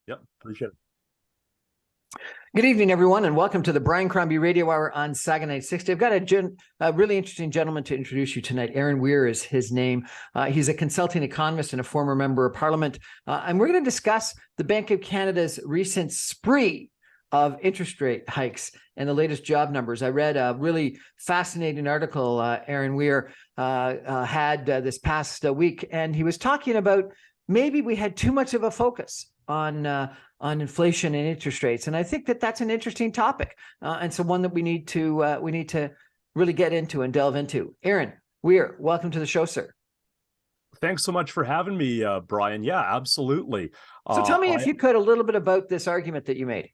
Yep, appreciate it. Good evening, everyone, and welcome to the Brian Crombie Radio Hour on Saga 960. I've got a really interesting gentleman to introduce you tonight. Erin Weir is his name. He's a consulting economist and a former member of Parliament. And we're going to discuss the Bank of Canada's recent spree of interest rate hikes and the latest job numbers. I read a really fascinating article Erin Weir had this past week, and he was talking about maybe we had too much of a focus on inflation and interest rates, and I think that that's an interesting topic, and so one that we need to really get into and delve into. Erin Weir, welcome to the show, sir. Thanks so much for having me, Brian. Yeah, absolutely. So tell me, if you could, a little bit about this argument that you made.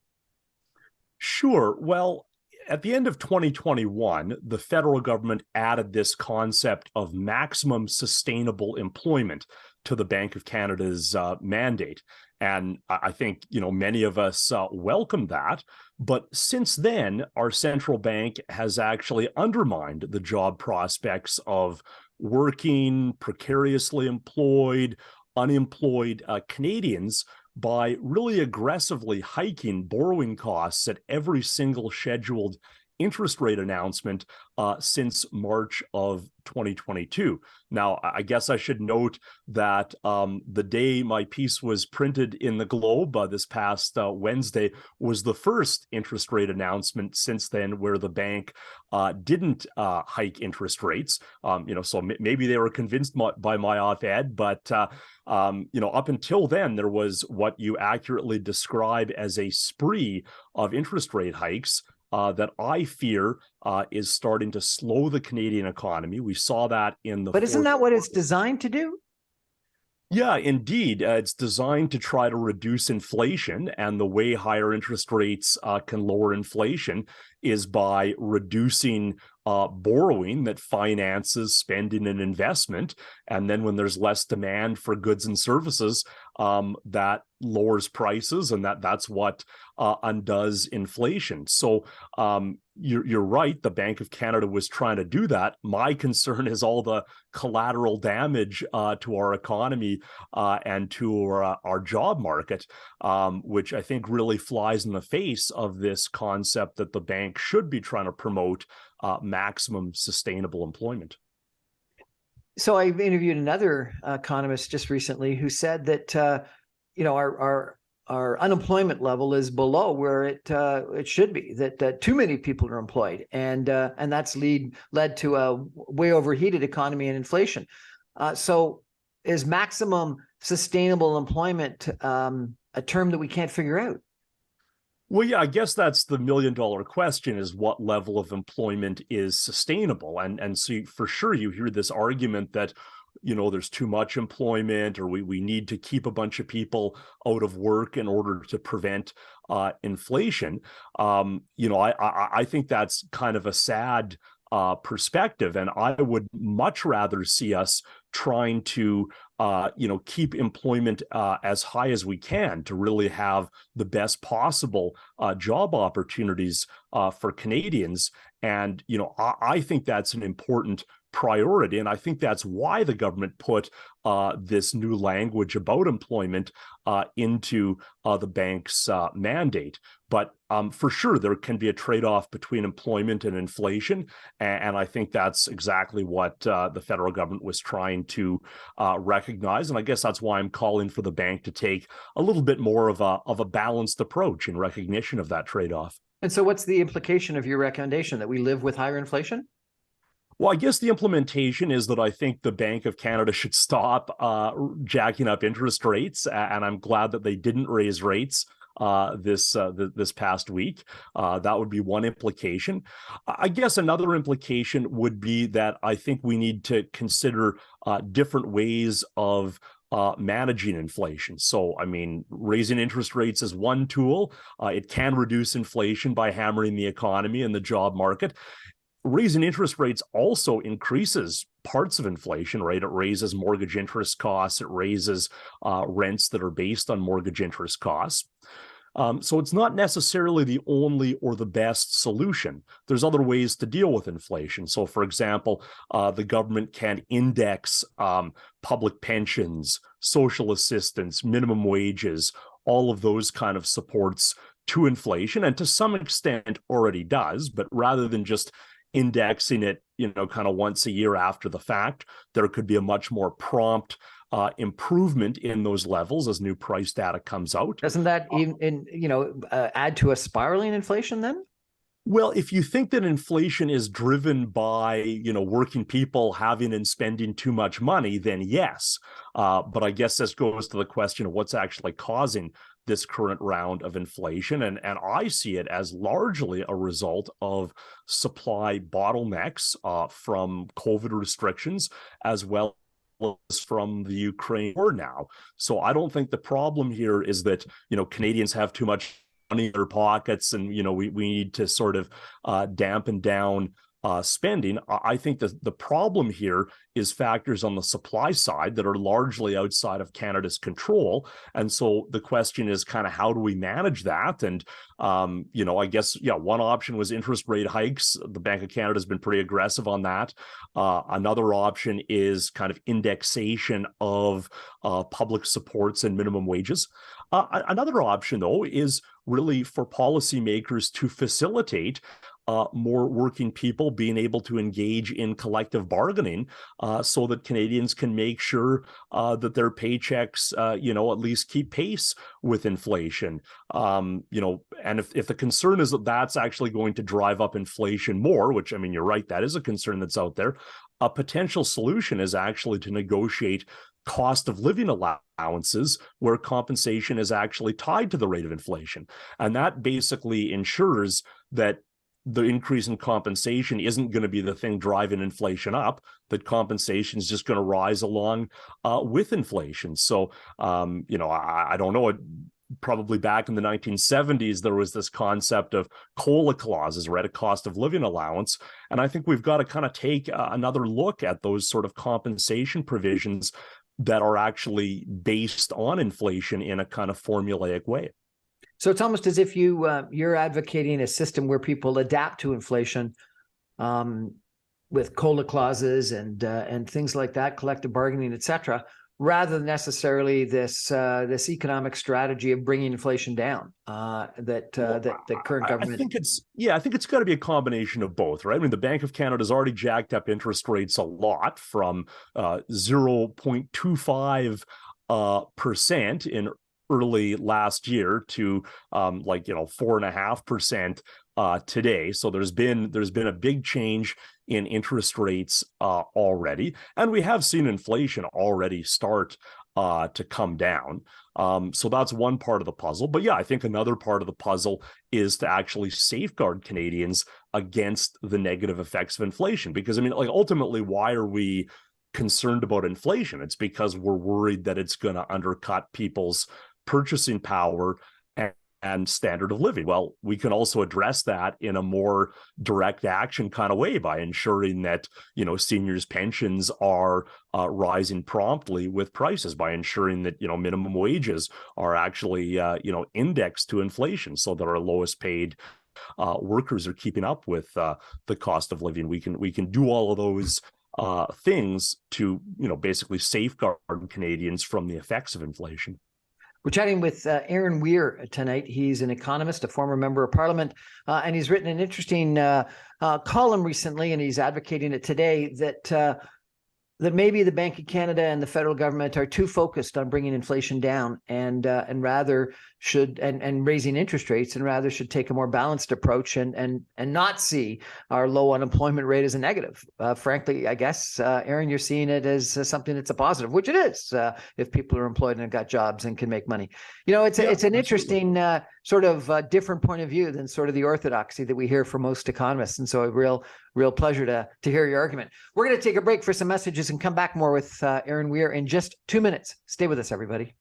Sure. Well, at the end of 2021, the federal government added this concept of maximum sustainable employment to the Bank of Canada's mandate. And I think, many of us welcome that. But since then, our central bank has actually undermined the job prospects of working, precariously employed, unemployed Canadians by really aggressively hiking borrowing costs at every single scheduled interest rate announcement since March of 2022. Now, I guess I should note that the day my piece was printed in the Globe this past Wednesday was the first interest rate announcement since then where the bank didn't hike interest rates. So maybe they were convinced by my op-ed, but up until then, there was what you accurately describe as a spree of interest rate hikes that I fear is starting to slow the Canadian economy. We saw that in the— But isn't that what it's designed to do? Yeah, indeed. It's designed to try to reduce inflation, and the way higher interest rates can lower inflation is by reducing borrowing that finances spending and investment. And then when there's less demand for goods and services, that lowers prices, and that's what undoes inflation. So you're right. The Bank of Canada was trying to do that. My concern is all the collateral damage to our economy and to our job market, which I think really flies in the face of this concept that the bank should be trying to promote maximum sustainable employment. So I interviewed another economist just recently who said that our unemployment level is below where it should be. That too many people are employed, and that's led to a way overheated economy and inflation. So is maximum sustainable employment a term that we can't figure out? Well, yeah, I guess that's the million-dollar question: is what level of employment is sustainable? And so for sure, you hear this argument that there's too much employment, or we need to keep a bunch of people out of work in order to prevent inflation. I think that's kind of a sad perspective, and I would much rather see us trying to keep employment as high as we can to really have the best possible job opportunities for Canadians. And I think that's an important priority, and I think that's why the government put this new language about employment into the bank's mandate. But for sure, there can be a trade-off between employment and inflation, and I think that's exactly what the federal government was trying to recognize. And I guess that's why I'm calling for the bank to take a little bit more of a balanced approach in recognition of that trade-off. And so what's the implication of your recommendation, that we live with higher inflation? Well, I guess the implementation is that I think the Bank of Canada should stop jacking up interest rates, and I'm glad that they didn't raise rates this past week. That would be one implication. I guess another implication would be that I think we need to consider different ways of managing inflation. So, I mean, raising interest rates is one tool. It can reduce inflation by hammering the economy and the job market. Raising interest rates also increases parts of inflation, right? It raises mortgage interest costs. It raises rents that are based on mortgage interest costs. So it's not necessarily the only or the best solution. There's other ways to deal with inflation. So, for example, the government can index public pensions, social assistance, minimum wages, all of those kind of supports to inflation, and to some extent already does, but rather than just indexing it, kind of once a year after the fact, there could be a much more prompt improvement in those levels as new price data comes out. Doesn't that add to a spiraling inflation then? Well, if you think that inflation is driven by, working people having and spending too much money, then yes. But I guess this goes to the question of what's actually causing this current round of inflation. And I see it as largely a result of supply bottlenecks from COVID restrictions, as well as from the Ukraine war now. So I don't think the problem here is that, Canadians have too much money in their pockets and, we need to sort of dampen down spending. I think that the problem here is factors on the supply side that are largely outside of Canada's control. And so the question is kind of how do we manage that? And, I guess, one option was interest rate hikes. The Bank of Canada has been pretty aggressive on that. Another option is kind of indexation of public supports and minimum wages. Another option, though, is really for policymakers to facilitate more working people being able to engage in collective bargaining so that Canadians can make sure that their paychecks, at least keep pace with inflation. And if the concern is that that's actually going to drive up inflation more, which, you're right, that is a concern that's out there, a potential solution is actually to negotiate cost of living allowances where compensation is actually tied to the rate of inflation. And that basically ensures that the increase in compensation isn't going to be the thing driving inflation up, that compensation is just going to rise along with inflation. So, I don't know, probably back in the 1970s, there was this concept of COLA clauses, right, a cost of living allowance. And I think we've got to kind of take another look at those sort of compensation provisions that are actually based on inflation in a kind of formulaic way. So it's almost as if you're advocating a system where people adapt to inflation with COLA clauses and things like that, collective bargaining, et cetera, rather than necessarily this economic strategy of bringing inflation down that the current government. I think it's got to be a combination of both, right? The Bank of Canada has already jacked up interest rates a lot from 0.25% in early last year to 4.5% today. So there's been a big change in interest rates already, and we have seen inflation already start to come down. So that's one part of the puzzle. But I think another part of the puzzle is to actually safeguard Canadians against the negative effects of inflation. Because ultimately, why are we concerned about inflation? It's because we're worried that it's going to undercut people's purchasing power and standard of living. Well, we can also address that in a more direct action kind of way by ensuring that, seniors' pensions are rising promptly with prices, by ensuring that, minimum wages are actually, indexed to inflation so that our lowest paid workers are keeping up with the cost of living. We can do all of those things to, basically safeguard Canadians from the effects of inflation. We're chatting with Erin Weir tonight. He's an economist, a former member of Parliament, and he's written an interesting column recently, and he's advocating it today that maybe the Bank of Canada and the federal government are too focused on bringing inflation down and rather should and raising interest rates, and rather should take a more balanced approach and not see our low unemployment rate as a negative. Frankly, I guess, Erin, you're seeing it as something that's a positive, which it is if people are employed and have got jobs and can make money. It's an interesting sort of different point of view than sort of the orthodoxy that we hear from most economists. And so a real pleasure to hear your argument. We're going to take a break for some messages and come back more with Erin Weir in just 2 minutes. Stay with us, everybody.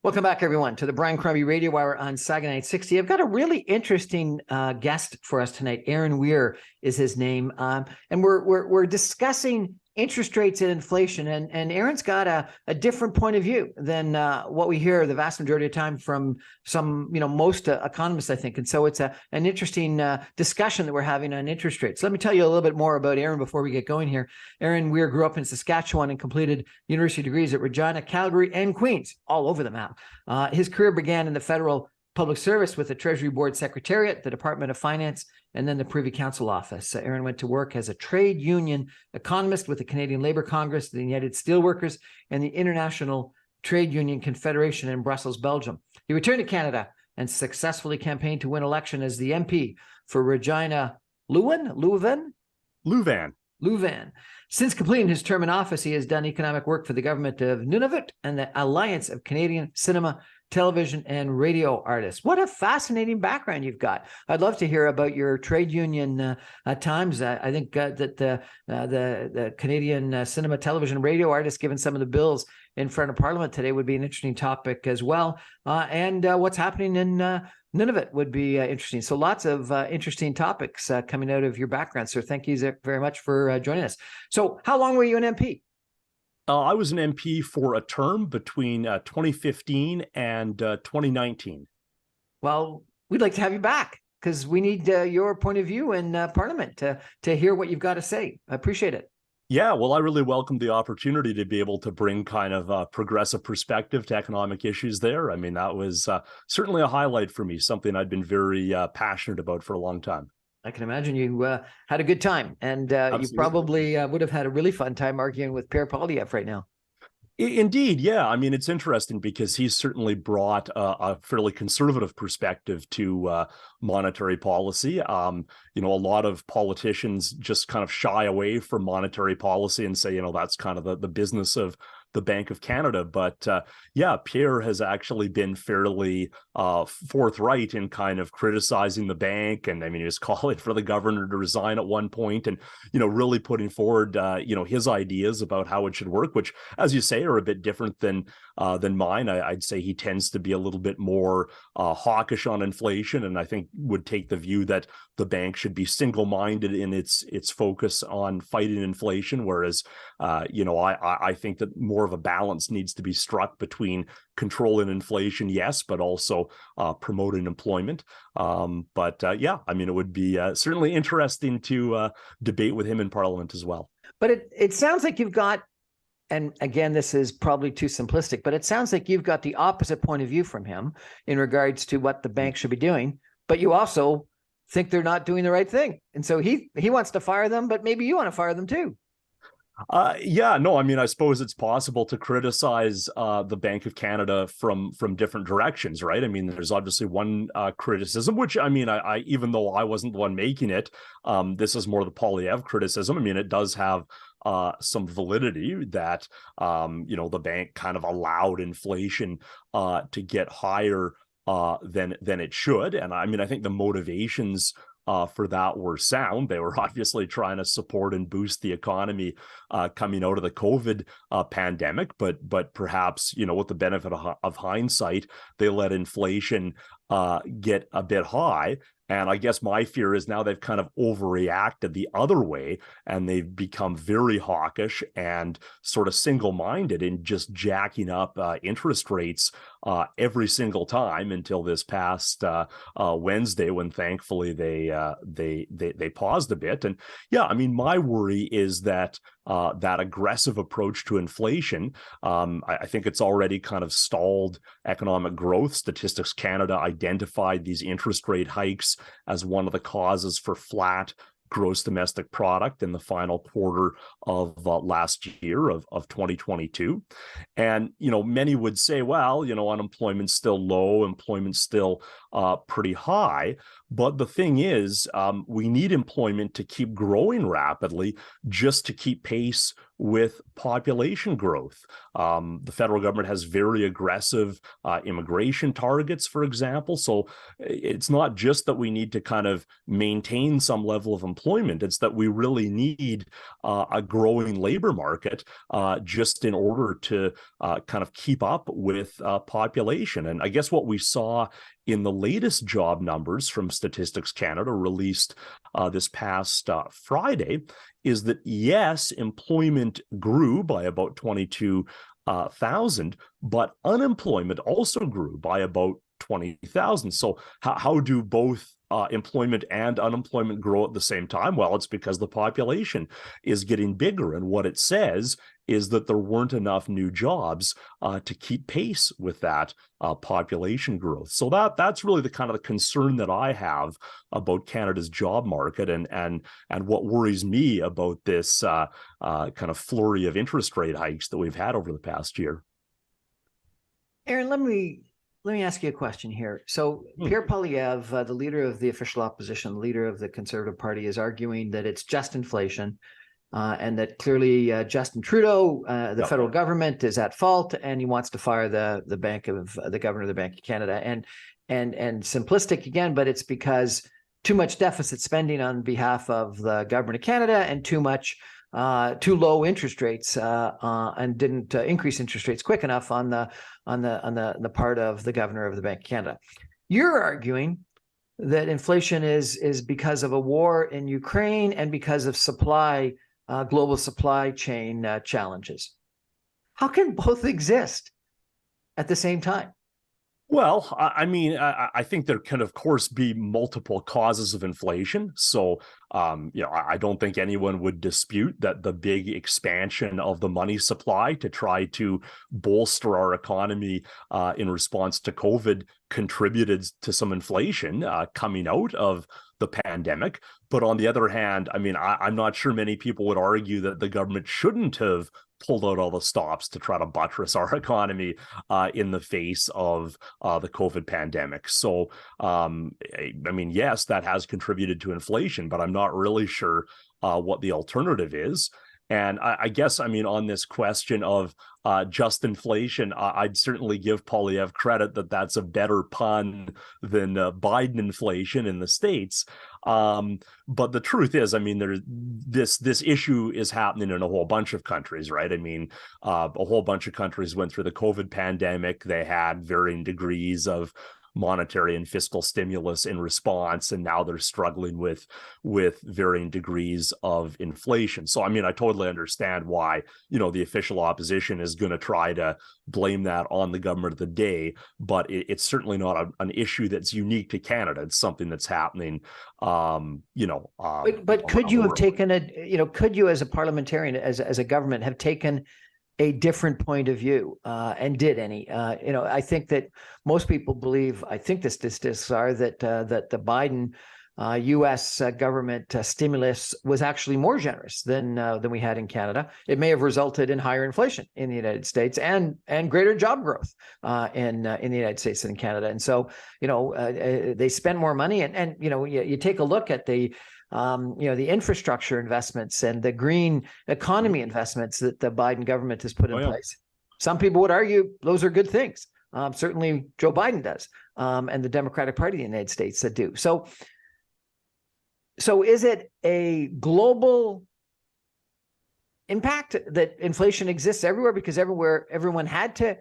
Welcome back, everyone, to the Brian Crombie Radio Hour on Saga 960. I've got a really interesting guest for us tonight. Erin Weir is his name, and we're discussing interest rates and inflation. And Erin's got a different point of view than what we hear the vast majority of the time from some, most economists, I think. And so it's an interesting discussion that we're having on interest rates. Let me tell you a little bit more about Erin before we get going here. Erin Weir grew up in Saskatchewan and completed university degrees at Regina, Calgary, and Queens, all over the map. His career began in the federal public service with the Treasury Board Secretariat, the Department of Finance, and then the Privy Council Office. Erin went to work as a trade union economist with the Canadian Labour Congress, the United Steelworkers, and the International Trade Union Confederation in Brussels, Belgium. He returned to Canada and successfully campaigned to win election as the MP for Regina Leuven. Since completing his term in office, he has done economic work for the government of Nunavut and the Alliance of Canadian Cinema, Television, and Radio Artists. What a fascinating background you've got. I'd love to hear about your trade union times. I think that the Canadian Cinema, Television, Radio Artists, given some of the bills in front of Parliament today, would be an interesting topic as well. And what's happening in Nunavut would be interesting. So lots of interesting topics coming out of your background, sir. Thank you very much for joining us. So how long were you an MP? I was an MP for a term between 2015 and 2019. Well, we'd like to have you back because we need your point of view in Parliament to hear what you've got to say. I appreciate it. Yeah, well, I really welcome the opportunity to be able to bring kind of a progressive perspective to economic issues there. I mean, that was certainly a highlight for me, something I'd been very passionate about for a long time. I can imagine you had a good time, and you probably would have had a really fun time arguing with Pierre Poilievre right now. Indeed, yeah. I mean, it's interesting because he's certainly brought a fairly conservative perspective to monetary policy. A lot of politicians just kind of shy away from monetary policy and say, that's kind of the business of the Bank of Canada. But Pierre has actually been fairly forthright in kind of criticizing the bank. And I mean, he was calling for the governor to resign at one point and, really putting forward, his ideas about how it should work, which, as you say, are a bit different than mine. I'd say he tends to be a little bit more hawkish on inflation, and I think would take the view that the bank should be single-minded in its focus on fighting inflation, whereas I think that more of a balance needs to be struck between controlling inflation, yes, but also promoting employment. I mean, it would be certainly interesting to debate with him in Parliament as well. But it sounds like you've got, and again, this is probably too simplistic, but it sounds like you've got the opposite point of view from him in regards to what the bank should be doing, but you also think they're not doing the right thing. And so he wants to fire them, but maybe you want to fire them too. I mean, I suppose it's possible to criticize the Bank of Canada from different directions, right? I mean, there's obviously one criticism, which I mean, I even though I wasn't the one making it, this is more the Poilievre criticism. I mean, it does have some validity that the bank kind of allowed inflation to get higher than it should, and I mean, I think the motivations for that were sound. They were obviously trying to support and boost the economy coming out of the COVID pandemic, but perhaps, with the benefit of hindsight, they let inflation get a bit high. And I guess my fear is now they've kind of overreacted the other way, and they've become very hawkish and sort of single-minded in just jacking up interest rates every single time until this past Wednesday, when thankfully they paused a bit. And yeah, I mean, my worry is that that aggressive approach to inflation, I think it's already kind of stalled economic growth. Statistics Canada identified these interest rate hikes as one of the causes for flat gross domestic product in the final quarter of last year of 2022. And, many would say, well, unemployment's still low, employment's still pretty high. But the thing is, we need employment to keep growing rapidly just to keep pace with population growth. The federal government has very aggressive immigration targets, for example. So it's not just that we need to kind of maintain some level of employment. It's that we really need a growing labor market just in order to kind of keep up with population. And I guess what we saw in the latest job numbers from Statistics Canada released this past Friday is that, yes, employment grew by about 22,000, but unemployment also grew by about 20,000. So how do both employment and unemployment grow at the same time? Well, it's because the population is getting bigger. And what it says is that there weren't enough new jobs to keep pace with that population growth. So that's really the kind of the concern that I have about Canada's job market, and what worries me about this kind of flurry of interest rate hikes that we've had over the past year. Erin, let me ask you a question here. So Pierre Poilievre, the leader of the official opposition, the leader of the Conservative Party, is arguing that it's just inflation, and that clearly Justin Trudeau, the federal government, is at fault, and he wants to fire the governor of the Bank of Canada. And simplistic again, but it's because too much deficit spending on behalf of the government of Canada, and too low interest rates, and didn't increase interest rates quick enough on the part of the governor of the Bank of Canada. You're arguing that inflation is because of a war in Ukraine and because of global supply chain challenges. How can both exist at the same time? Well, I mean, I think there can, of course, be multiple causes of inflation. So, I don't think anyone would dispute that the big expansion of the money supply to try to bolster our economy in response to COVID contributed to some inflation coming out of the pandemic. But on the other hand, I mean, I'm not sure many people would argue that the government shouldn't have pulled out all the stops to try to buttress our economy in the face of the COVID pandemic. So, I mean, yes, that has contributed to inflation, but I'm not really sure what the alternative is. And I guess, I mean, on this question of just inflation, I'd certainly give Poilievre credit that that's a better pun than Biden inflation in the States. But the truth is, I mean, this issue is happening in a whole bunch of countries, right? I mean, a whole bunch of countries went through the COVID pandemic. They had varying degrees of monetary and fiscal stimulus in response, and now they're struggling with varying degrees of inflation. So, I mean, I totally understand why, the official opposition is going to try to blame that on the government of the day, but it's certainly not an issue that's unique to Canada. It's something that's happening, But could you have taken could you as a parliamentarian, as a government, have taken a different point of view, and did any? I think that most people believe, I think the statistics are that the Biden U.S. government stimulus was actually more generous than we had in Canada. It may have resulted in higher inflation in the United States and greater job growth in the United States than in Canada. And so, they spend more money, and you take a look at the infrastructure investments and the green economy investments that the Biden government has put in place. Some people would argue those are good things. Certainly Joe Biden does, and the Democratic Party of the United States that do. So is it a global impact that inflation exists everywhere because everyone had to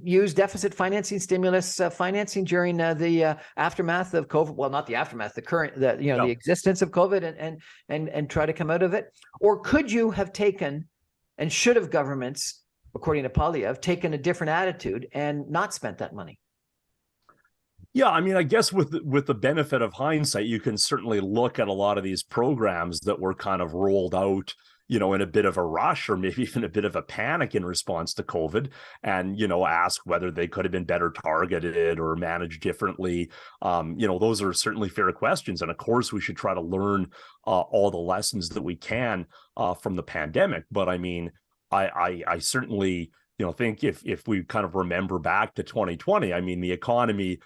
use deficit financing, stimulus financing during the aftermath of COVID? Well, not the aftermath, the existence of COVID, and try to come out of it? Or could you have taken, and should have governments, according to Poilievre, taken a different attitude and not spent that money? Yeah, I mean, I guess with the benefit of hindsight, you can certainly look at a lot of these programs that were kind of rolled out, in a bit of a rush, or maybe even a bit of a panic in response to COVID, and, ask whether they could have been better targeted or managed differently. Those are certainly fair questions. And of course, we should try to learn all the lessons that we can from the pandemic. But I mean, I certainly, think if we kind of remember back to 2020, I mean, the economy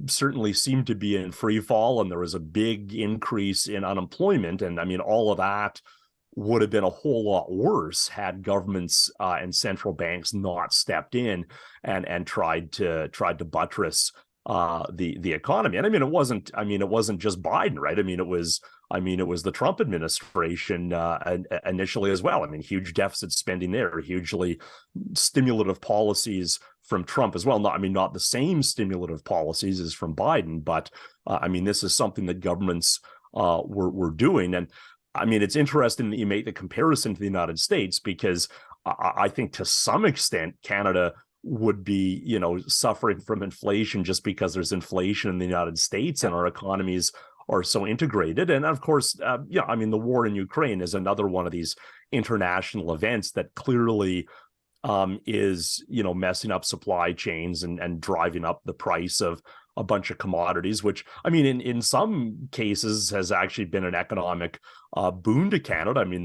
certainly seemed to be in free fall, and there was a big increase in unemployment. And I mean, all of that would have been a whole lot worse had governments and central banks not stepped in and tried to buttress the economy. And I mean, it wasn't just Biden, right? It was the Trump administration initially as well. I mean, huge deficit spending there, hugely stimulative policies from Trump as well. Not the same stimulative policies as from Biden, but this is something that governments were doing. And I mean, it's interesting that you make the comparison to the United States, because I think to some extent Canada would be, suffering from inflation just because there's inflation in the United States and our economies are so integrated. And of course, the war in Ukraine is another one of these international events that clearly is, messing up supply chains and driving up the price of a bunch of commodities, which, I mean, in some cases has actually been an economic boon to Canada. I mean,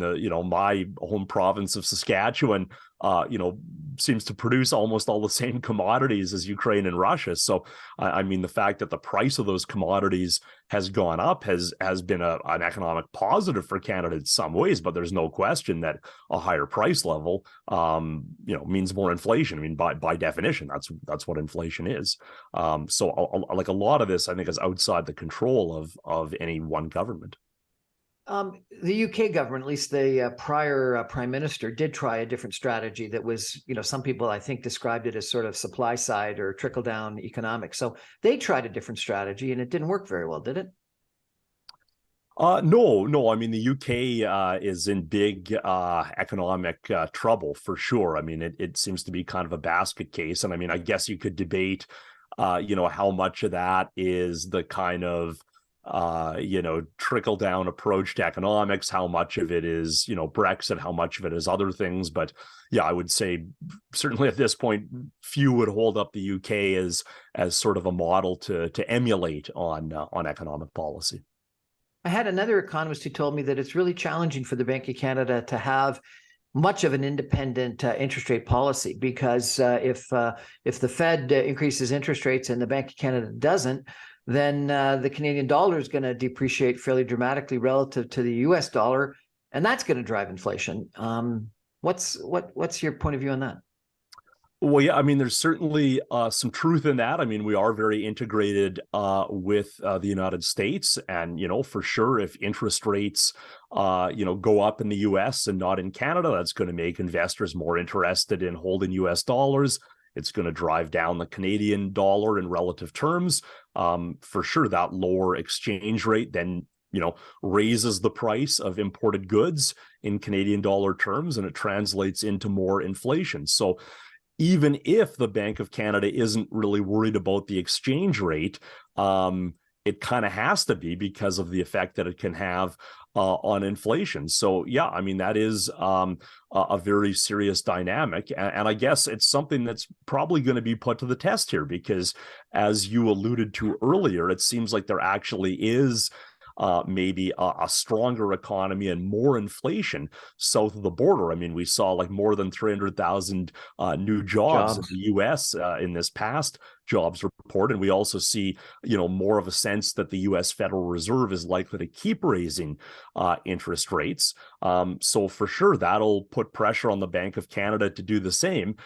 my home province of Saskatchewan, seems to produce almost all the same commodities as Ukraine and Russia. So, the fact that the price of those commodities has gone up has been an economic positive for Canada in some ways, but there's no question that a higher price level, means more inflation. I mean, by definition, that's what inflation is. So like a lot of this, I think, is outside the control of any one government. The UK government, at least the prior prime minister, did try a different strategy that was, some people I think described it as sort of supply side or trickle down economics. So they tried a different strategy and it didn't work very well, did it? No. I mean, the UK is in big economic trouble for sure. I mean, it seems to be kind of a basket case. And I mean, I guess you could debate, how much of that is the kind of trickle down approach to economics, how much of it is, Brexit, how much of it is other things. But yeah, I would say certainly at this point, few would hold up the UK as sort of a model to emulate on economic policy. I had another economist who told me that it's really challenging for the Bank of Canada to have much of an independent interest rate policy, because if the Fed increases interest rates and the Bank of Canada doesn't, then the Canadian dollar is going to depreciate fairly dramatically relative to the US dollar, and that's going to drive inflation. What's your point of view on that? Well, yeah, I mean, there's certainly some truth in that. I mean, we are very integrated with the United States, and for sure, if interest rates go up in the U.S. and not in Canada, that's going to make investors more interested in holding U.S. dollars. It's going to drive down the Canadian dollar in relative terms. For sure, that lower exchange rate then raises the price of imported goods in Canadian dollar terms, and it translates into more inflation. So even if the Bank of Canada isn't really worried about the exchange rate, it kind of has to be because of the effect that it can have on inflation. So yeah, I mean, that is a very serious dynamic. And I guess it's something that's probably going to be put to the test here, because as you alluded to earlier, it seems like there actually is maybe a stronger economy and more inflation south of the border. I mean, we saw like more than 300,000 new jobs in the U.S. In this past jobs report. And we also see, more of a sense that the U.S. Federal Reserve is likely to keep raising interest rates. So for sure, that'll put pressure on the Bank of Canada to do the same.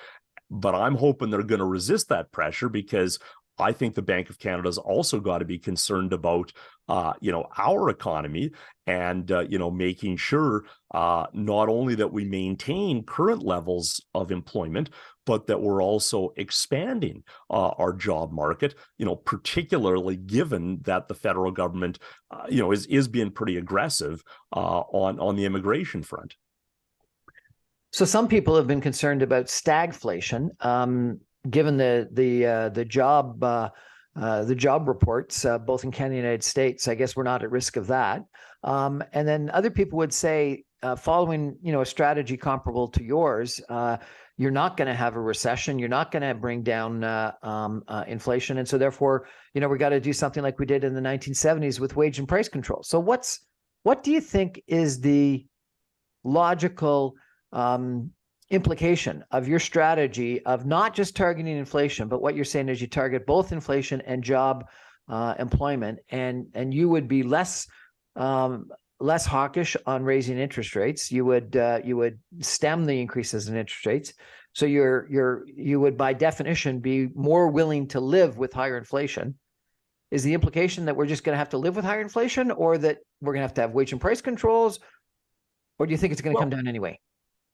But I'm hoping they're going to resist that pressure, because I think the Bank of Canada's also got to be concerned about, our economy and, making sure not only that we maintain current levels of employment, but that we're also expanding our job market, particularly given that the federal government, is being pretty aggressive on the immigration front. So some people have been concerned about stagflation. Given the job reports, both in Canada and the United States, I guess we're not at risk of that. And then other people would say, following a strategy comparable to yours, you're not going to have a recession. You're not going to bring down inflation, and so therefore, we got to do something like we did in the 1970s with wage and price control. So what do you think is the logical implication of your strategy of not just targeting inflation, but what you're saying is you target both inflation and job employment, and you would be less less hawkish on raising interest rates. You would stem the increases in interest rates. So you would by definition be more willing to live with higher inflation. Is the implication that we're just going to have to live with higher inflation, or that we're going to have wage and price controls, or do you think it's going to come down anyway?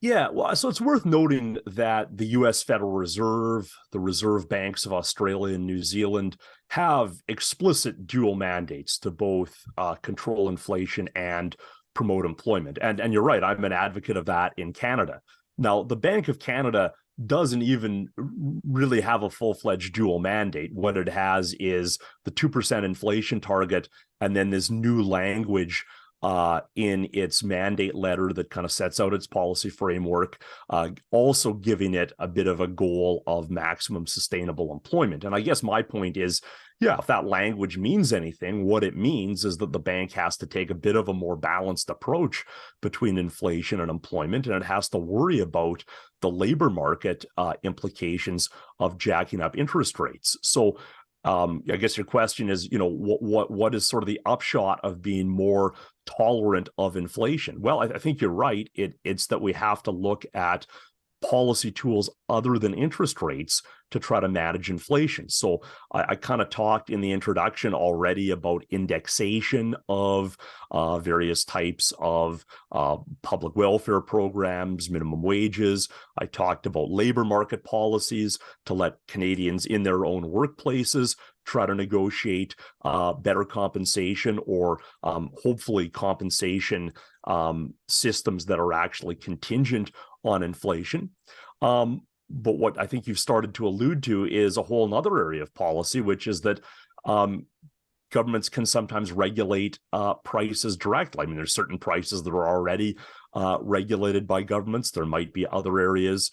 Yeah, well, so it's worth noting that the US Federal Reserve, the Reserve Banks of Australia and New Zealand have explicit dual mandates to both control inflation and promote employment. And you're right, I'm an advocate of that in Canada. Now, the Bank of Canada doesn't even really have a full-fledged dual mandate. What it has is the 2% inflation target, and then this new language in its mandate letter that kind of sets out its policy framework, also giving it a bit of a goal of maximum sustainable employment. And I guess my point is, yeah, if that language means anything, what it means is that the bank has to take a bit of a more balanced approach between inflation and employment, and it has to worry about the labor market implications of jacking up interest rates. So I guess your question is, what is sort of the upshot of being more tolerant of inflation? Well, I think you're right. It's that we have to look at policy tools other than interest rates to try to manage inflation. So I kind of talked in the introduction already about indexation of various types of public welfare programs, minimum wages. I talked about labor market policies to let Canadians in their own workplaces try to negotiate better compensation, or hopefully compensation systems that are actually contingent on inflation. But what I think you've started to allude to is a whole other area of policy, which is that governments can sometimes regulate prices directly. I mean, there's certain prices that are already regulated by governments. There might be other areas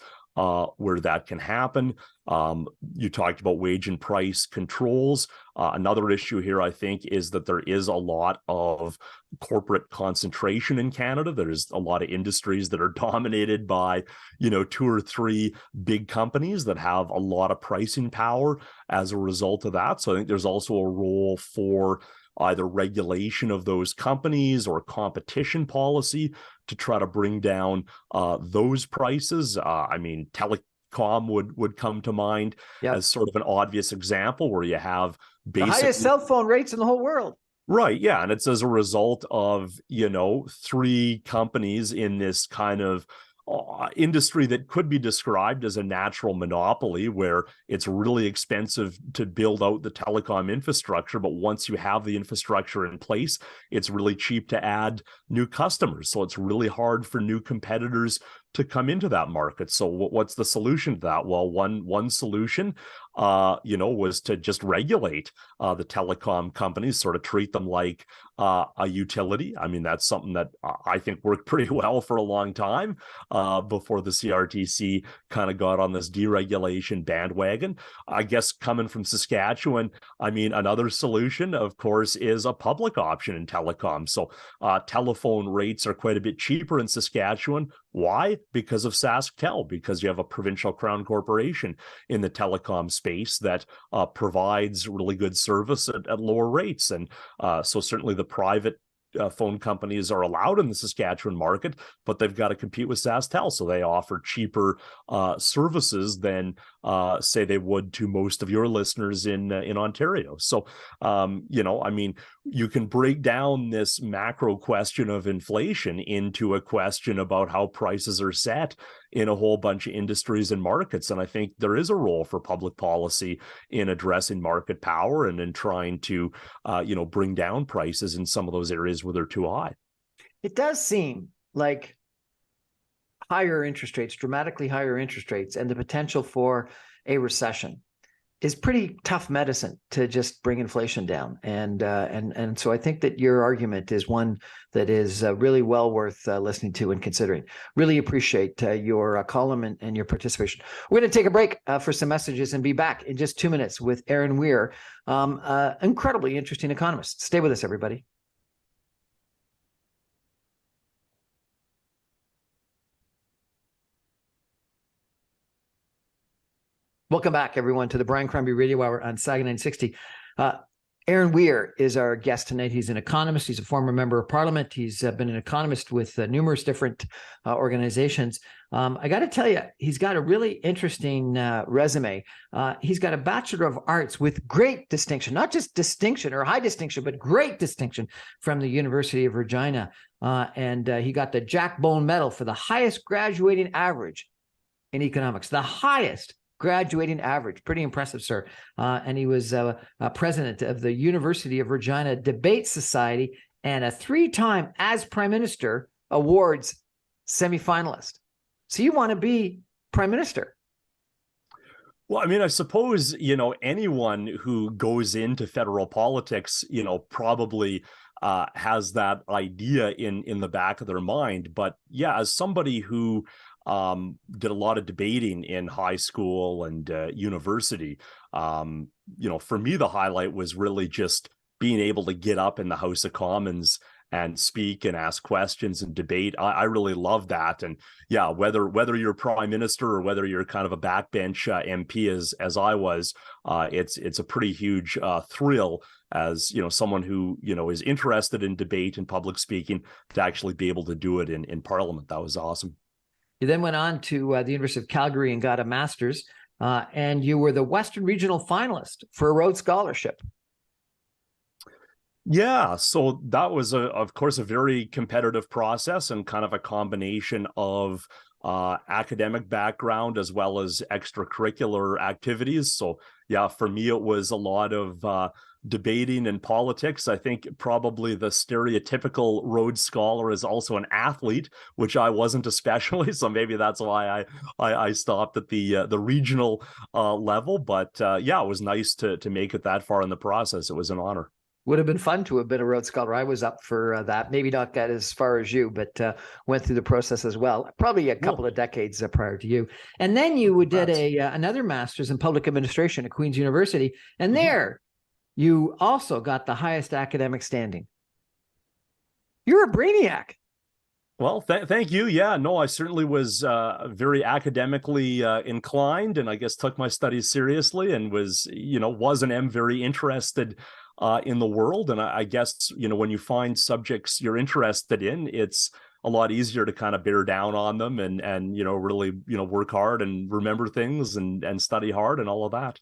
where that can happen. You talked about wage and price controls. Another issue here, I think, is that there is a lot of corporate concentration in Canada. There's a lot of industries that are dominated by, 2 or 3 big companies that have a lot of pricing power as a result of that. So I think there's also a role for either regulation of those companies or competition policy to try to bring down those prices. I mean, telecom would come to mind as sort of an obvious example, where you have the highest cell phone rates in the whole world. Right. Yeah. And it's as a result of, 3 companies in this kind of industry that could be described as a natural monopoly, where it's really expensive to build out the telecom infrastructure. But once you have the infrastructure in place, it's really cheap to add new customers. So it's really hard for new competitors to come into that market. So what's the solution to that? Well, one solution, was to just regulate the telecom companies, sort of treat them like a utility. I mean, that's something that I think worked pretty well for a long time before the CRTC kind of got on this deregulation bandwagon. I guess coming from Saskatchewan, I mean, another solution, of course, is a public option in telecom. So telephone rates are quite a bit cheaper in Saskatchewan. Why? Because of SaskTel, because you have a provincial crown corporation in the telecom space that provides really good service at lower rates. And so certainly the private phone companies are allowed in the Saskatchewan market, but they've got to compete with SaskTel. So they offer cheaper services than, say, they would to most of your listeners in Ontario. So, I mean, you can break down this macro question of inflation into a question about how prices are set in a whole bunch of industries and markets. And I think there is a role for public policy in addressing market power and in trying to, bring down prices in some of those areas where they're too high. It does seem like higher interest rates, dramatically higher interest rates, and the potential for a recession is pretty tough medicine to just bring inflation down. And so I think that your argument is one that is really well worth listening to and considering. Really appreciate your column and your participation. We're going to take a break for some messages and be back in just 2 minutes with Erin Weir, incredibly interesting economist. Stay with us, everybody. Welcome back, everyone, to the Brian Crombie Radio Hour on Saga 960. Erin Weir is our guest tonight. He's an economist. He's a former member of parliament. He's been an economist with numerous different organizations. I got to tell you, he's got a really interesting resume. He's got a Bachelor of Arts with great distinction, not just distinction or high distinction, but great distinction from the University of Regina. And he got the Jack Bone Medal for the highest graduating average in economics, the highest graduating average. Pretty impressive, sir. And he was president of the University of Regina Debate Society and a 3-time as prime minister awards semifinalist. So you want to be prime minister? Well, I mean, I suppose, anyone who goes into federal politics, probably has that idea in the back of their mind. But yeah, as somebody who did a lot of debating in high school and university. For me, the highlight was really just being able to get up in the House of Commons and speak and ask questions and debate. I really love that. And yeah, whether you're prime minister or whether you're kind of a backbench MP as I was, it's a pretty huge thrill as someone who is interested in debate and public speaking to actually be able to do it in Parliament. That was awesome. You then went on to the University of Calgary and got a master's, and you were the Western Regional finalist for a Rhodes Scholarship. Yeah, so that was, of course, a very competitive process and kind of a combination of academic background as well as extracurricular activities. So yeah, for me, it was a lot of debating and politics. I think probably the stereotypical Rhodes Scholar is also an athlete, which I wasn't especially. So maybe that's why I stopped at the regional level. But yeah, it was nice to make it that far in the process. It was an honor. Would have been fun to have been a Rhodes Scholar. I was up for that. Maybe not got as far as you, but went through the process as well. Probably a couple of decades prior to you. And then you did another master's in public administration at Queen's University. And there you also got the highest academic standing. You're a brainiac. Well, thank you. Yeah, no, I certainly was very academically inclined, and I guess took my studies seriously, and was and am very interested in the world. And I guess, when you find subjects you're interested in, it's a lot easier to kind of bear down on them and really, work hard and remember things and study hard and all of that.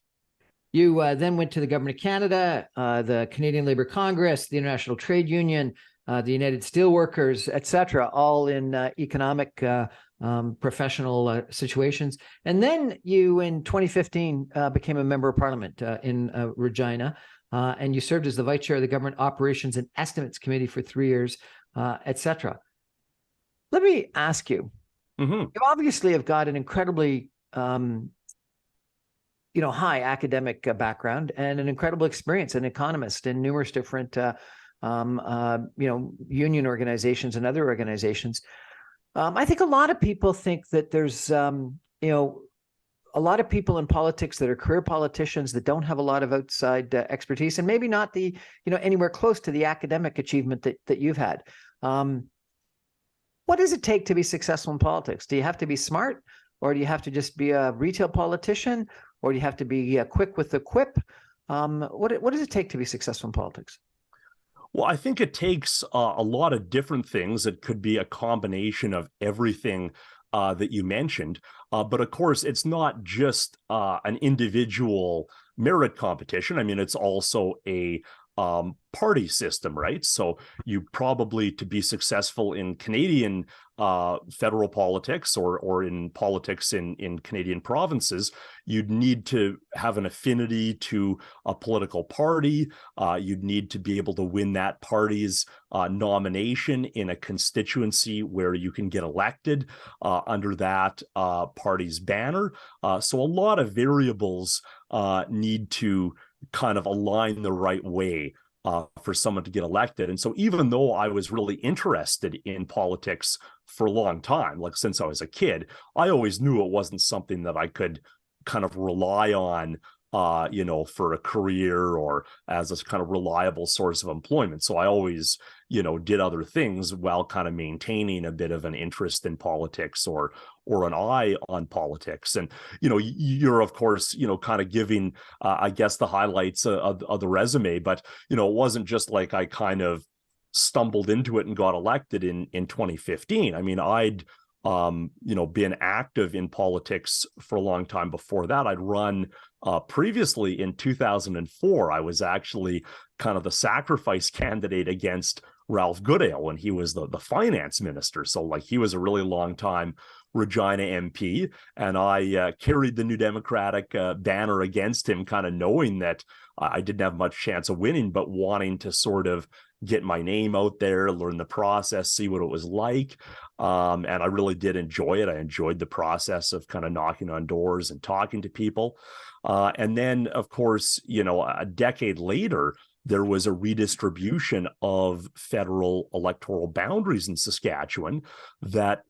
You then went to the Government of Canada, the Canadian Labour Congress, the International Trade Union, the United Steelworkers, etc., all in economic professional situations. And then you, in 2015, became a member of Parliament in Regina. And you served as the vice chair of the Government Operations and Estimates Committee for 3 years, etc. Let me ask you, you obviously have got an incredibly, high academic background and an incredible experience, an economist in numerous different, union organizations and other organizations. I think a lot of people think that there's, a lot of people in politics that are career politicians that don't have a lot of outside expertise and maybe not the, anywhere close to the academic achievement that you've had. What does it take to be successful in politics? Do you have to be smart, or do you have to just be a retail politician, or do you have to be quick with the quip? What does it take to be successful in politics? Well, I think it takes a lot of different things. It could be a combination of everything that you mentioned. But of course, it's not just an individual merit competition. I mean, it's also a party system, right? So you probably, to be successful in Canadian federal politics or in politics in Canadian provinces, you'd need to have an affinity to a political party. You'd need to be able to win that party's nomination in a constituency where you can get elected under that party's banner. So a lot of variables need to kind of align the right way for someone to get elected. And so even though I was really interested in politics for a long time, like since I was a kid, I always knew it wasn't something that I could kind of rely on for a career or as a kind of reliable source of employment. So I always, did other things while kind of maintaining a bit of an interest in politics or an eye on politics. And, you're, of course, kind of giving, I guess, the highlights of the resume, but, it wasn't just like I kind of stumbled into it and got elected in 2015. I mean, I'd been active in politics for a long time before that. I'd run previously in 2004. I was actually kind of the sacrifice candidate against Ralph Goodale when he was the finance minister. So like he was a really long time Regina MP, and I carried the New Democratic banner against him, kind of knowing that I didn't have much chance of winning, but wanting to sort of get my name out there, learn the process, see what it was like. And I really did enjoy it. I enjoyed the process of kind of knocking on doors and talking to people. And then, of course, a decade later, there was a redistribution of federal electoral boundaries in Saskatchewan that,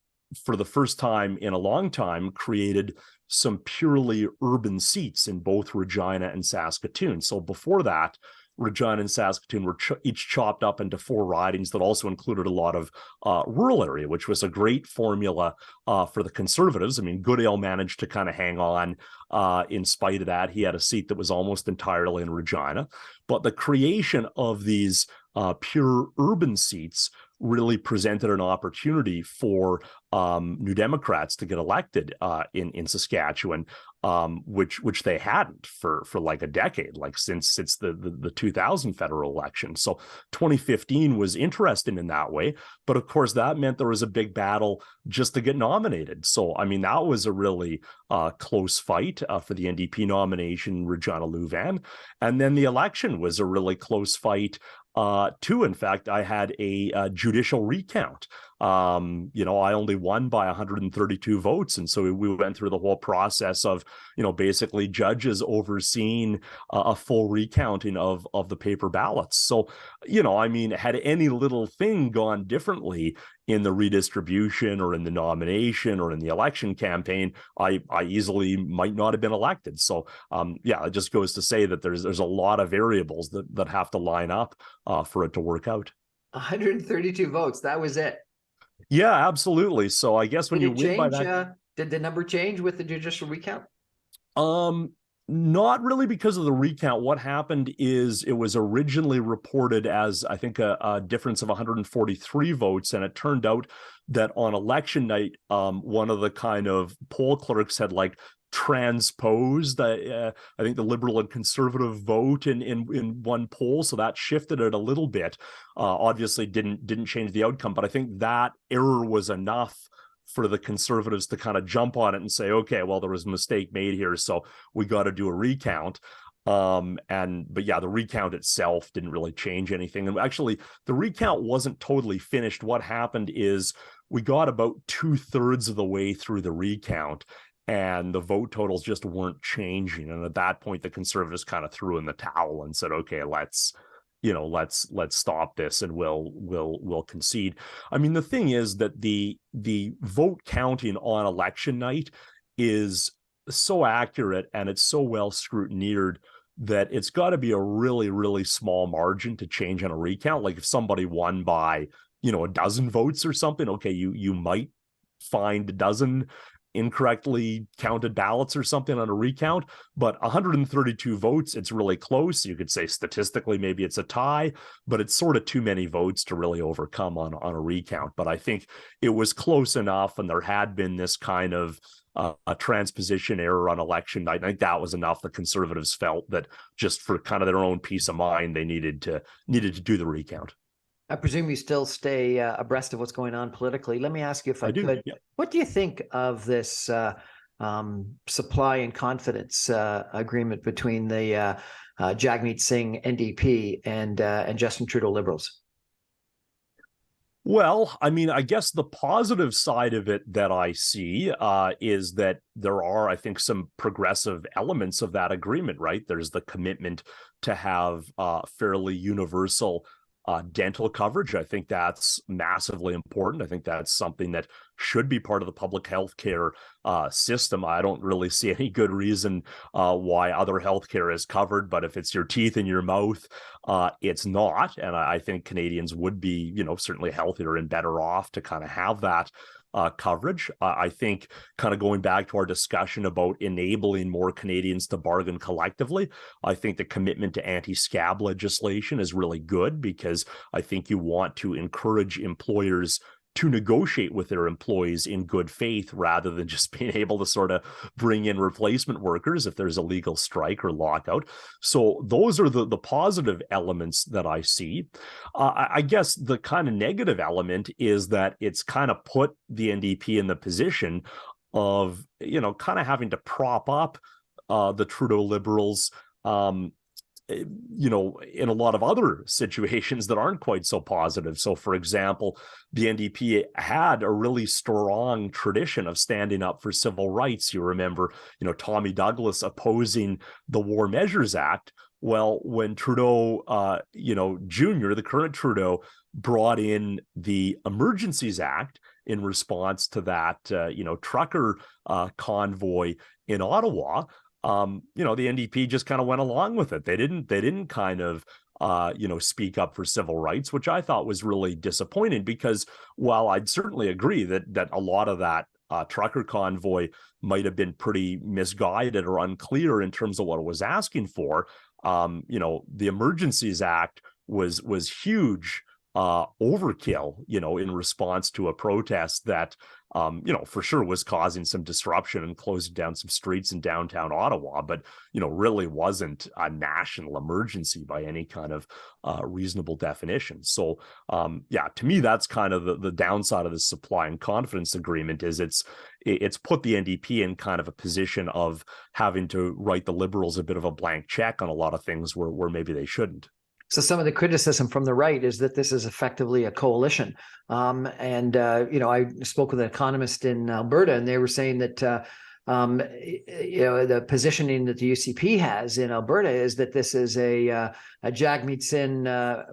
for the first time in a long time, created some purely urban seats in both Regina and Saskatoon. So before that, Regina and Saskatoon were each chopped up into 4 ridings that also included a lot of rural area, which was a great formula for the Conservatives. I mean, Goodale managed to kind of hang on in spite of that. He had a seat that was almost entirely in Regina. But the creation of these pure urban seats really presented an opportunity for New Democrats to get elected in Saskatchewan, which they hadn't for like a decade, like since the 2000 federal election. So 2015 was interesting in that way, but of course that meant there was a big battle just to get nominated. So I mean, that was a really close fight for the NDP nomination, Regina Louvan, and then the election was a really close fight too. In fact, I had a judicial recount. I only won by 132 votes. And so we went through the whole process of, basically judges overseeing a full recounting of the paper ballots. So, had any little thing gone differently in the redistribution or in the nomination or in the election campaign, I easily might not have been elected. So, it just goes to say that there's a lot of variables that have to line up for it to work out. 132 votes. That was it. Yeah, absolutely. So I guess when you win by that, did the number change with the judicial recount? Not really because of the recount. What happened is it was originally reported as, I think, a difference of 143 votes, and it turned out that on election night, one of the kind of poll clerks had transposed I think the Liberal and Conservative vote in one poll, so that shifted it a little bit. Obviously didn't change the outcome, but I think that error was enough for the Conservatives to kind of jump on it and say, okay, well, there was a mistake made here, so we got to do a recount. But the recount itself didn't really change anything. And actually, the recount wasn't totally finished. What happened is we got about 2/3 of the way through the recount, and the vote totals just weren't changing. And at that point, the Conservatives kind of threw in the towel and said, okay, let's stop this and we'll concede. I mean, the thing is that the vote counting on election night is so accurate and it's so well scrutineered that it's got to be a really, really small margin to change on a recount. Like if somebody won by, a dozen votes or something, okay, you might find a dozen incorrectly counted ballots or something on a recount, but 132 votes, it's really close. You could say statistically maybe it's a tie, but it's sort of too many votes to really overcome on a recount. But I think it was close enough, and there had been this kind of a transposition error on election night. I think that was enough. The Conservatives felt that just for kind of their own peace of mind, they needed to do the recount. I presume you still stay abreast of what's going on politically. Let me ask you, if I could, yeah. What do you think of this supply and confidence agreement between the Jagmeet Singh NDP and Justin Trudeau Liberals? Well, I mean, I guess the positive side of it that I see is that there are, I think, some progressive elements of that agreement, right? There's the commitment to have fairly universal dental coverage. I think that's massively important. I think that's something that should be part of the public health care system. I don't really see any good reason why other healthcare is covered, but if it's your teeth in your mouth, it's not. And I think Canadians would be, certainly healthier and better off to kind of have that coverage. I think, kind of going back to our discussion about enabling more Canadians to bargain collectively, I think the commitment to anti-scab legislation is really good, because I think you want to encourage employers to negotiate with their employees in good faith, rather than just being able to sort of bring in replacement workers if there's a legal strike or lockout. So those are the positive elements that I see. I guess the kind of negative element is that it's kind of put the NDP in the position of, kind of having to prop up the Trudeau Liberals, in a lot of other situations that aren't quite so positive. So, for example, the NDP had a really strong tradition of standing up for civil rights. You remember, Tommy Douglas opposing the War Measures Act. Well, when Trudeau, Jr., the current Trudeau, brought in the Emergencies Act in response to that, trucker convoy in Ottawa, the NDP just kind of went along with it. They didn't kind of, speak up for civil rights, which I thought was really disappointing, because while I'd certainly agree that a lot of that trucker convoy might have been pretty misguided or unclear in terms of what it was asking for, the Emergencies Act was huge overkill, in response to a protest that, for sure was causing some disruption and closing down some streets in downtown Ottawa, but, really wasn't a national emergency by any kind of reasonable definition. So, to me, that's kind of the downside of the supply and confidence agreement, is it's put the NDP in kind of a position of having to write the Liberals a bit of a blank check on a lot of things where maybe they shouldn't. So some of the criticism from the right is that this is effectively a coalition. I spoke with an economist in Alberta, and they were saying that, the positioning that the UCP has in Alberta is that this is a Jagmeet Singh,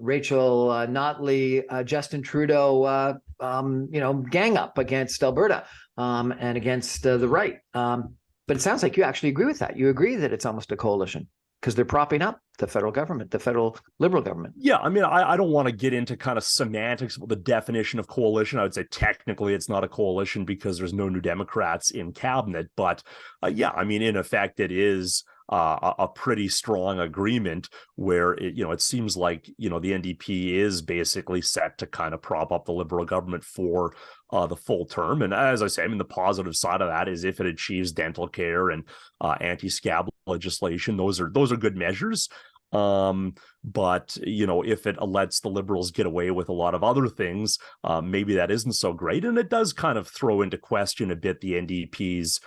Rachel Notley, Justin Trudeau, gang up against Alberta and against the right. But it sounds like you actually agree with that. You agree that it's almost a coalition, because they're propping up the federal government, the federal Liberal government. Yeah, I mean, I don't want to get into kind of semantics about the definition of coalition. I would say technically it's not a coalition because there's no New Democrats in cabinet. But in effect, it is a pretty strong agreement where it seems like the NDP is basically set to kind of prop up the Liberal government for the full term. And as I say, the positive side of that is if it achieves dental care and anti-scab legislation, those are good measures. But if it lets the Liberals get away with a lot of other things, maybe that isn't so great. And it does kind of throw into question a bit the NDP's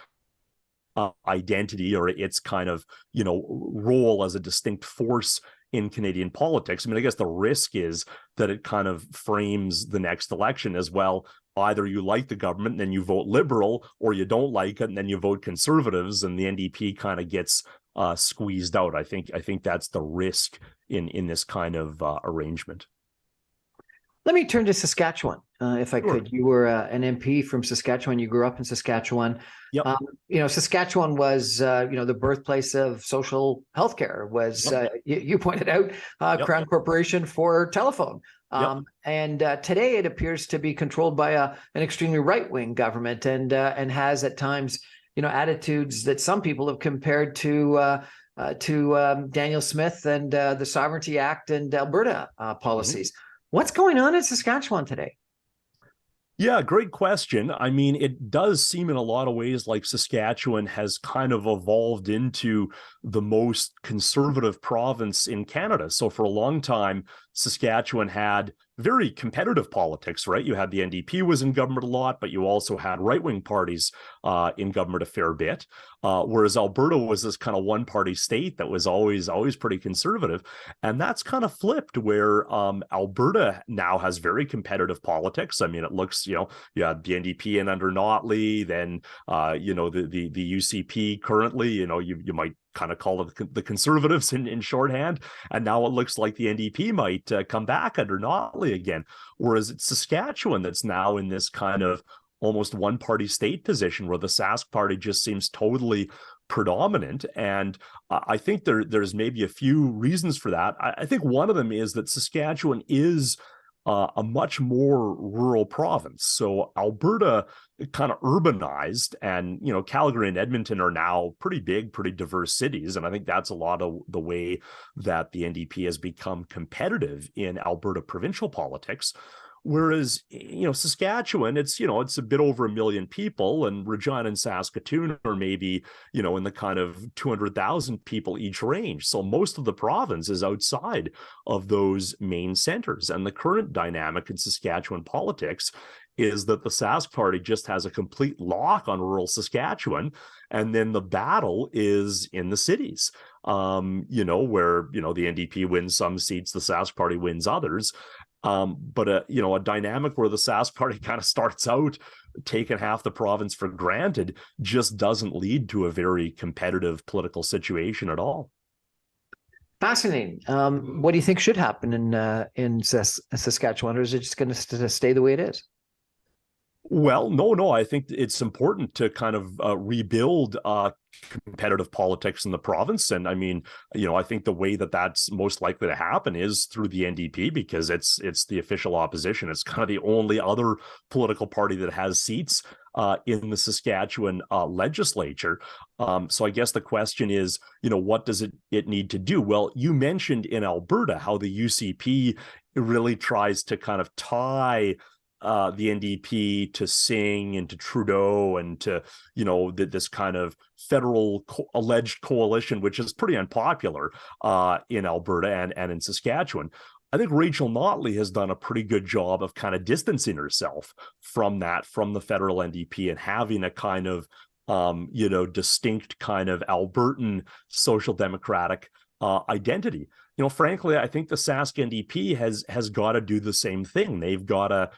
identity, or its kind of, role as a distinct force in Canadian politics. I guess the risk is that it kind of frames the next election as, well, either you like the government and then you vote Liberal, or you don't like it and then you vote Conservatives, and the NDP kind of gets squeezed out. I think that's the risk in this kind of arrangement. Let me turn to Saskatchewan, if I could. You were an MP from Saskatchewan. You grew up in Saskatchewan. Yep. Saskatchewan was, the birthplace of social healthcare. Was you pointed out Crown Corporation for telephone. And today it appears to be controlled by an extremely right-wing government, and has at times, attitudes that some people have compared to Daniel Smith and the Sovereignty Act and Alberta policies. Mm-hmm. What's going on in Saskatchewan today? Yeah, great question. It does seem in a lot of ways like Saskatchewan has kind of evolved into the most conservative province in Canada. So for a long time, Saskatchewan had very competitive politics, right? You had the NDP was in government a lot, but you also had right-wing parties in government a fair bit. Whereas Alberta was this kind of one-party state that was always pretty conservative. And that's kind of flipped, where Alberta now has very competitive politics. It looks, you had the NDP in under Notley, then, the UCP currently, you might kind of call it the Conservatives in shorthand. And now it looks like the NDP might come back under Notley again. Whereas it's Saskatchewan that's now in this kind of almost one-party state position where the Sask party just seems totally predominant. And I think there's maybe a few reasons for that. I think one of them is that Saskatchewan is a much more rural province. So Alberta kind of urbanized, and Calgary and Edmonton are now pretty big, pretty diverse cities, and I think that's a lot of the way that the NDP has become competitive in Alberta provincial politics. Whereas, Saskatchewan, it's a bit over 1 million people, and Regina and Saskatoon are maybe, in the kind of 200,000 people each range. So most of the province is outside of those main centers. And the current dynamic in Saskatchewan politics is that the Sask party just has a complete lock on rural Saskatchewan. And then the battle is in the cities, where, the NDP wins some seats, the Sask party wins others. But a dynamic where the Sask party kind of starts out taking half the province for granted just doesn't lead to a very competitive political situation at all. Fascinating. What do you think should happen in Saskatchewan, or is it just going to stay the way it is? Well, no. I think it's important to kind of rebuild competitive politics in the province. And I mean, I think the way that that's most likely to happen is through the NDP, because it's the official opposition. It's kind of the only other political party that has seats in the Saskatchewan legislature. So I guess the question is, what does it need to do? Well, you mentioned in Alberta how the UCP really tries to kind of tie the NDP to Singh and to Trudeau and to, this kind of federal alleged coalition, which is pretty unpopular in Alberta and in Saskatchewan. I think Rachel Notley has done a pretty good job of kind of distancing herself from the federal NDP and having a kind of, distinct kind of Albertan social democratic identity. Frankly, I think the Sask NDP has got to do the same thing. They've got to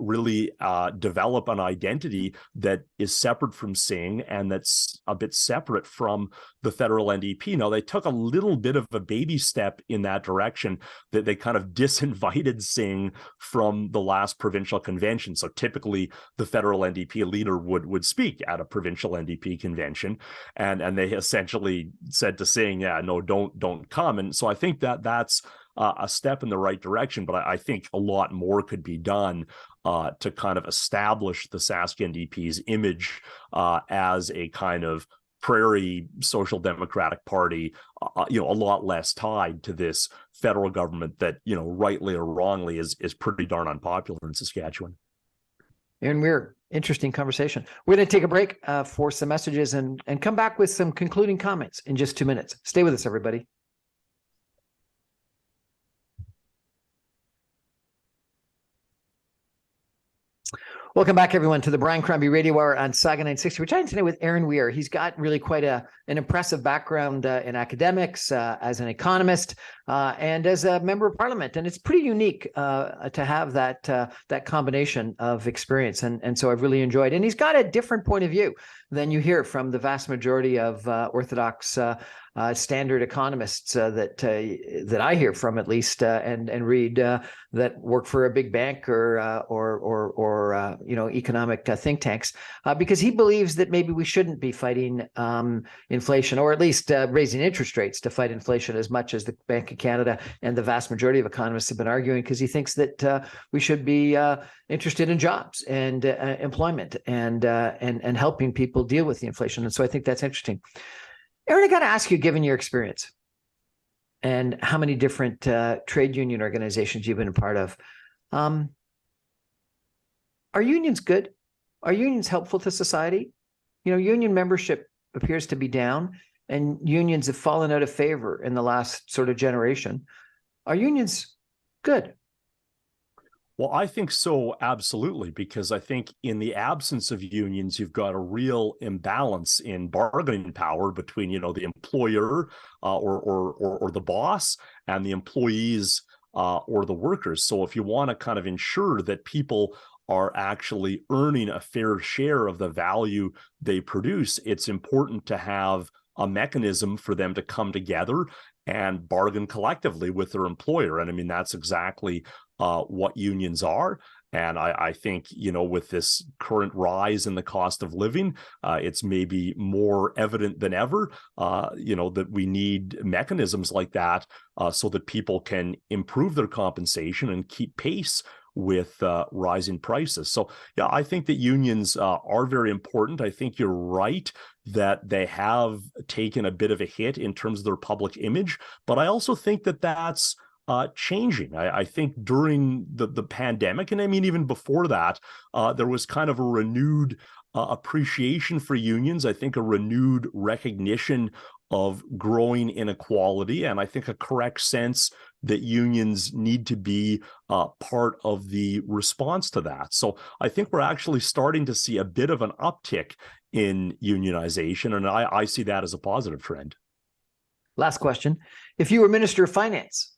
really develop an identity that is separate from Singh and that's a bit separate from the federal NDP. Now, they took a little bit of a baby step in that direction, that they kind of disinvited Singh from the last provincial convention. So typically the federal NDP leader would speak at a provincial NDP convention, and they essentially said to Singh, yeah, no, don't come. And so I think that's a step in the right direction, but I think a lot more could be done to kind of establish the Sask NDP's image as a kind of prairie social democratic party, a lot less tied to this federal government that, rightly or wrongly is pretty darn unpopular in Saskatchewan. Erin Weir, interesting conversation. We're going to take a break for some messages and come back with some concluding comments in just 2 minutes. Stay with us, everybody. Welcome back, everyone, to the Brian Crombie Radio Hour on Saga 960. We're chatting today with Erin Weir. He's got really quite an impressive background in academics, as an economist, and as a member of parliament. And it's pretty unique to have that combination of experience. And so I've really enjoyed. And he's got a different point of view than you hear from the vast majority of orthodox standard economists that I hear from, at least, and read, that work for a big bank or economic think tanks, because he believes that maybe we shouldn't be fighting inflation, or at least raising interest rates to fight inflation as much as the Bank of Canada and the vast majority of economists have been arguing, because he thinks that we should be interested in jobs and employment and helping people deal with the inflation. And so I think that's interesting. Erin, I got to ask you, given your experience and how many different trade union organizations you've been a part of, are unions good? Are unions helpful to society? Union membership appears to be down, and unions have fallen out of favor in the last sort of generation. Are unions good? Well, I think so, absolutely, because I think in the absence of unions, you've got a real imbalance in bargaining power between, the employer or the boss and the employees or the workers. So if you want to kind of ensure that people are actually earning a fair share of the value they produce, it's important to have a mechanism for them to come together and bargain collectively with their employer. And I mean, that's exactly what unions are. And I think, with this current rise in the cost of living, it's maybe more evident than ever, that we need mechanisms like that so that people can improve their compensation and keep pace with rising prices. So, yeah, I think that unions are very important. I think you're right that they have taken a bit of a hit in terms of their public image, but I also think that that's changing. I think during the pandemic, and I mean even before that, there was kind of a renewed appreciation for unions. I think a renewed recognition of growing inequality, and I think a correct sense that unions need to be part of the response to that. So I think we're actually starting to see a bit of an uptick in unionization, and I see that as a positive trend. Last question. If you were Minister of Finance,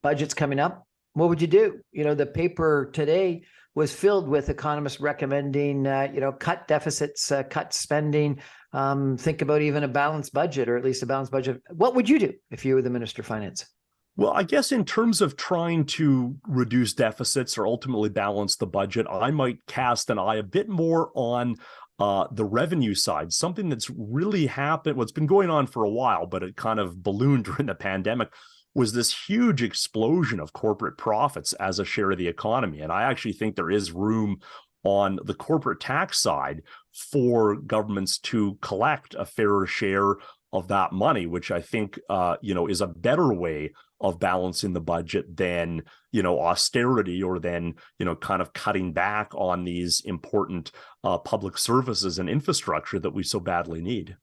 budget's coming up, what would you do? The paper today was filled with economists recommending, cut deficits, cut spending, think about even a balanced budget, or at least a balanced budget. What would you do if you were the Minister of Finance? Well, I guess in terms of trying to reduce deficits or ultimately balance the budget, I might cast an eye a bit more on the revenue side, something that's really happened, what's been going on for a while, but it kind of ballooned during the pandemic, was this huge explosion of corporate profits as a share of the economy. And I actually think there is room on the corporate tax side for governments to collect a fairer share of that money, which I think, is a better way of balancing the budget than, austerity, or then, kind of cutting back on these important public services and infrastructure that we so badly need.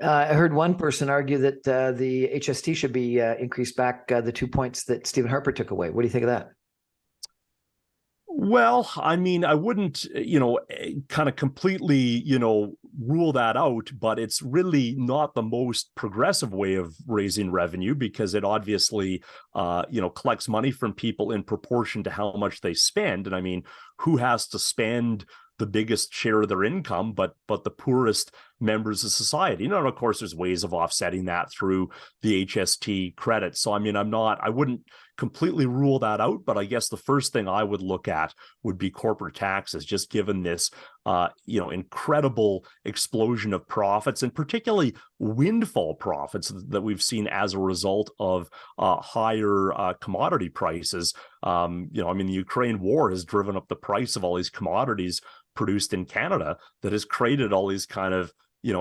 I heard one person argue that the HST should be increased back the 2 points that Stephen Harper took away. What do you think of that? Well, I mean, I wouldn't, kind of completely, rule that out, but it's really not the most progressive way of raising revenue, because it obviously, collects money from people in proportion to how much they spend. And I mean, who has to spend the biggest share of their income but the poorest members of society? And of course, there's ways of offsetting that through the HST credit. So I mean, I wouldn't completely rule that out, but I guess the first thing I would look at would be corporate taxes, just given this incredible explosion of profits, and particularly windfall profits that we've seen as a result of higher commodity prices. The Ukraine war has driven up the price of all these commodities produced in Canada, that has created all these kind of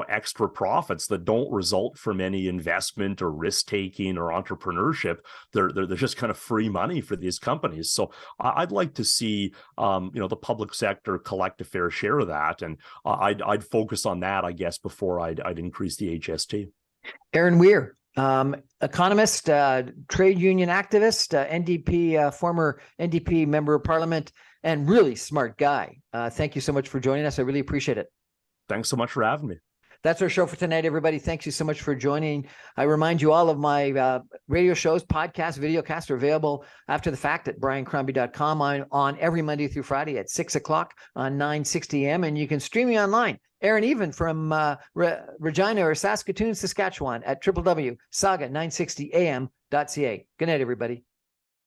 extra profits that don't result from any investment or risk taking or entrepreneurship. They're just kind of free money for these companies. So I'd like to see the public sector collect a fair share of that, and I'd focus on that, I guess, before I'd increase the HST. Erin Weir, economist, trade union activist, NDP, former NDP member of Parliament, and really smart guy. Thank you so much for joining us. I really appreciate it. Thanks so much for having me. That's our show for tonight, everybody. Thank you so much for joining. I remind you, all of my radio shows, podcasts, videocasts are available after the fact at briancrombie.com on every Monday through Friday at 6 o'clock on 960 AM. And you can stream me online, Aaron, even from Regina or Saskatoon, Saskatchewan at www.saga960am.ca. Good night, everybody.